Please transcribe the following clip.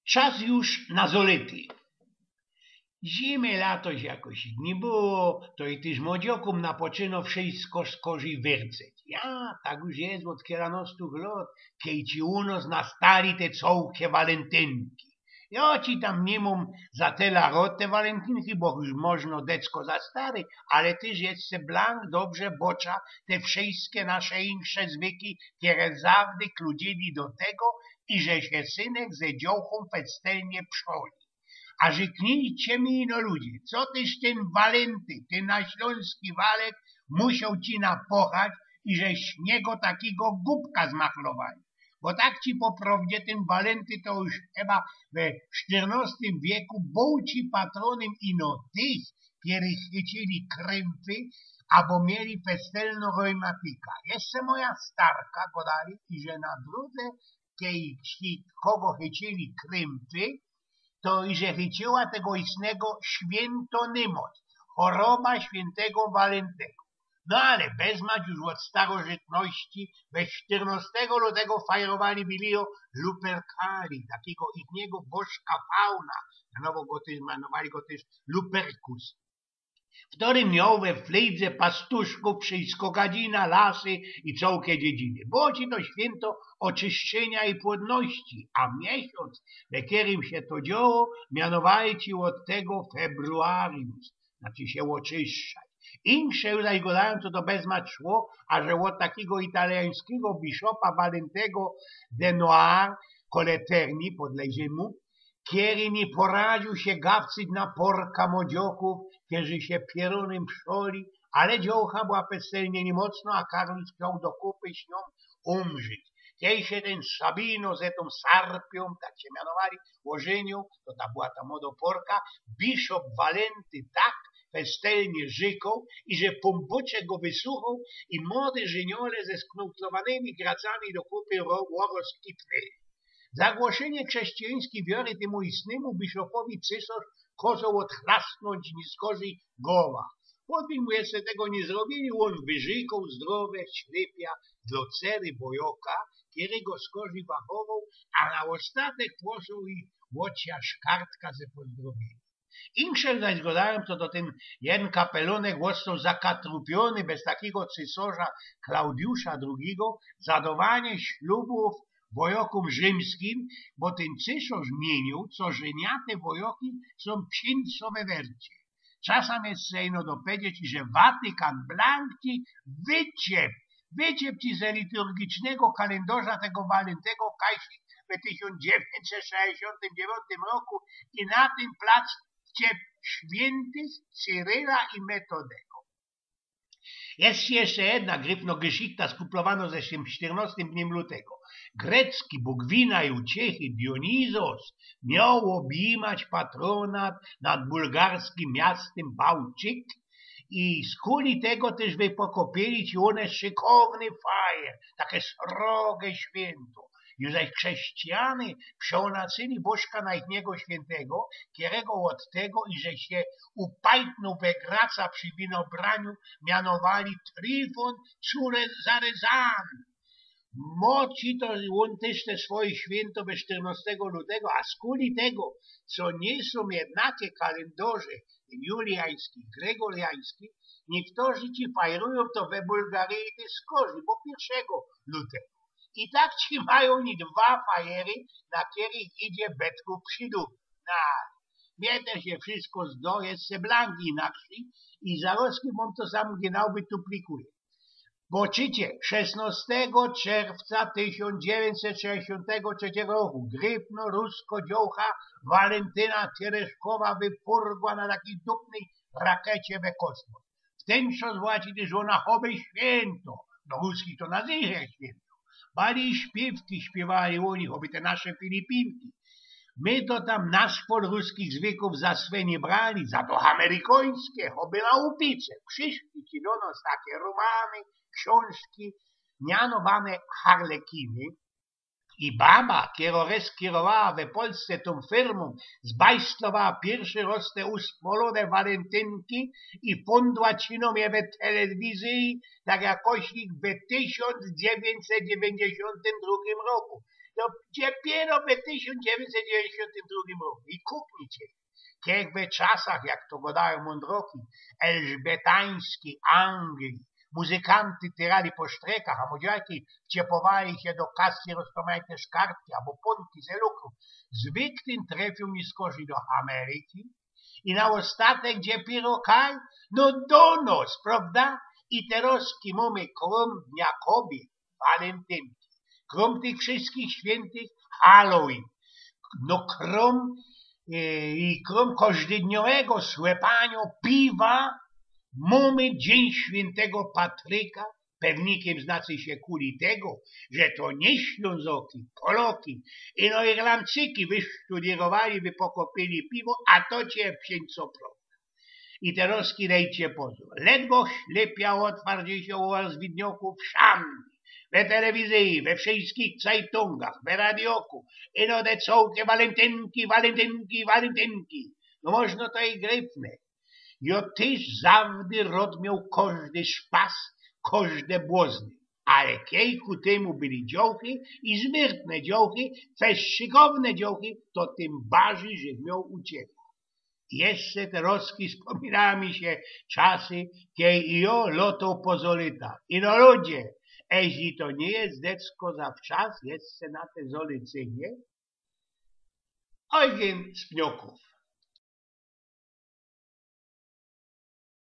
Czas już na zolety. Zimy, lato jakoś nie było, to i tyż młodziokom napoczyno wszystko skorzy wyrceć. Ja, tak już jest od kieranostych lat, kiej ci u nas nastali te cołkie walentynki. Ja ci tam nie mam za tyle rot te walentynki, bo już można decko za stary, ale tyż jeszcze blank dobrze bocza te wszystkie nasze insze zwyki, które zawdy kludzili do tego, i że się synek ze dziołchą festelnie przoli. A rzeknijcie mi, no ludzie, co tyś ten Walenty, ten na śląski walek musiał ci napochać i żeś niego takiego głupka zmachlowali. Bo tak ci poprawdzie ten Walenty to już chyba we XIV wieku był ci patronem ino tych, których chycili krymfy, albo mieli festelno reumatyka. Jeszcze moja starka godali, i że na drodze, kiedy kogo chycili krymfy, to i że chyciła tego istnego świętonymot, choroba świętego Walentego. No ale bezmać już od starożytności, we 14 lutego fajrowali bilio Lupercali, takiego innego bożka fauna, mianowali go też Lupercus, w którym miał we flejdze pastuszków wszystko gadzina, lasy i całkie dziedziny. Było ci to święto oczyszczenia i płodności, a miesiąc, w którym się to działo, mianowali ci od tego februarius, znaczy się oczyszczać. Insze zaś gadają, co to bezmać szło, a że od takiego italiańskiego biszopa Walentego de Noir, Coleterni, podleży mu, kiedy nie poradził się gawcyć na porka młodzioków, którzy się pieronem przoli, ale dziołcha była peselnie niemocno, a Karol chciał do kupy z nią umrzeć. Kiedy się ten Sabino ze tą Sarpią, tak się mianowali, ożenił, to ta była ta moda porka, bishop Walenty tak festelnie żykał i że pombucze go wysłuchał i młode żeniole ze sknuplowanymi gracami do kupy rozkipnęli. Zagłoszenie chrześcijańskiej wiary temu istnemu biszopowi cesarz kozał odchlasnąć niskorzy głowa. Podwin mu jeszcze tego nie zrobili, on wyżykał zdrowe ślepia dla cery bojoka, którego skorzy wachował, a na ostatek posłał i łociarz kartka ze pozdrowienia. Insze zaś gadają, co to ten jeden kapelunek został zakatrupiony bez takiego cesarza Klaudiusza II, za dawanie ślubów wojokom rzymskim, bo ten cesarz mienił, co żeniate wojoki są księdzowe wercie. Czasem jest sejno dopowiedzieć, że Watykan blanki wyciep ci z liturgicznego kalendarza tego Walentego Kajsi w 1969 roku i na tym plac ciep świętych Cyryla i Metodego. Jest jeszcze jedna gryfno geschichta skuplowano ze 14 dniem lutego. Grecki bóg wina i uciechy Dionizos miał objímać patronat nad bulgarskim miastem Bałtyk i z kuli tego też wypokopielić one szykowny fajer, takie srogie święto. Już zaś chrześcijany przeonacyli bożka najchniego świętego, którego od tego, i że się upajtnął we graca przy winobraniu, mianowali Trifon Zarezan. Moci to on też te swoje święto we 14 lutego, a z kuli tego, co nie są jednakie kalendarze juliański, gregoriański, niektórzy ci fajrują to we Bułgarii te skorzy, bo 1 lutego. I tak ci mają ni dwa fajery, na których idzie betku przydu. Mnie też się wszystko zdo, jest se blanki inaczej i zarosky mam to sam genau wytuplikuje. Bo czycie, 16 czerwca 1963 roku gryfno rusko dziołcha Walentyna Tereszkowa wypurgła na takiej dupnej rakecie we kosmos. W ten czas właśnie żona chobe święto, no ruski to nazywa święto. Bali śpiewki śpiewali oni, choby te nasze Filipinki. My to tam nasz pod ruskich zwyków za swe nie brali, za to amerykańskie, choby na upice. Przyszli ci do nas takie romany, książki, mianowane harlekiny. I baba, która skierowała we Polsce tą firmą, zbajstowała pierwszy raz te uspolone walentynki i fundła cinom je w telewizji, tak jakoś w 1992 roku. to dopiero w 1992 roku. I kupnijcie. Jak w czasach, jak to gadają mądroki, elżbetańskiej Anglii, muzykanty tyrali po sztrekach, a młodziaki wciepowali się do kaski roztomajte szkartki albo ponki z lukru. Zwykłym trafią nie skorzy do Ameryki i na ostatek dopiero kaj, no do nos, prawda? I teraz mamy krom Dnia Kobiet, walentynki, krom tych wszystkich świętych Halloween, no krom każdodniowego słepania piwa mamy Dzień Świętego Patryka. Pewnikiem znaczy się kuli tego, że to nie Ślązoki, Poloki i no Irlandczyki wysztudirowali, wypokopili piwo, a to cię wsięć co prawda. I teraz dajcie pozór. Ledwo ślepiało otwarcie się u was widnioków wszędzie. W telewizji, we wszystkich cajtungach, w radioku. I no te całkie walentynki, walentynki, walentynki. No można to i gryfne. Jo tyż zawdy rod miał każdy szpas, każde błozny. Ale kiejku temu byli działchy i zmyrtne działchy, fe szykowne działchy, to tym bardziej, że miał uciekł. Jeszcze teraz wspominają mi się czasy, kiedy i ja lotał pozolita. I no ludzie, jeśli to nie jest decko zawczas, jeszcze na te zolicynie, ojgiem z pnioków.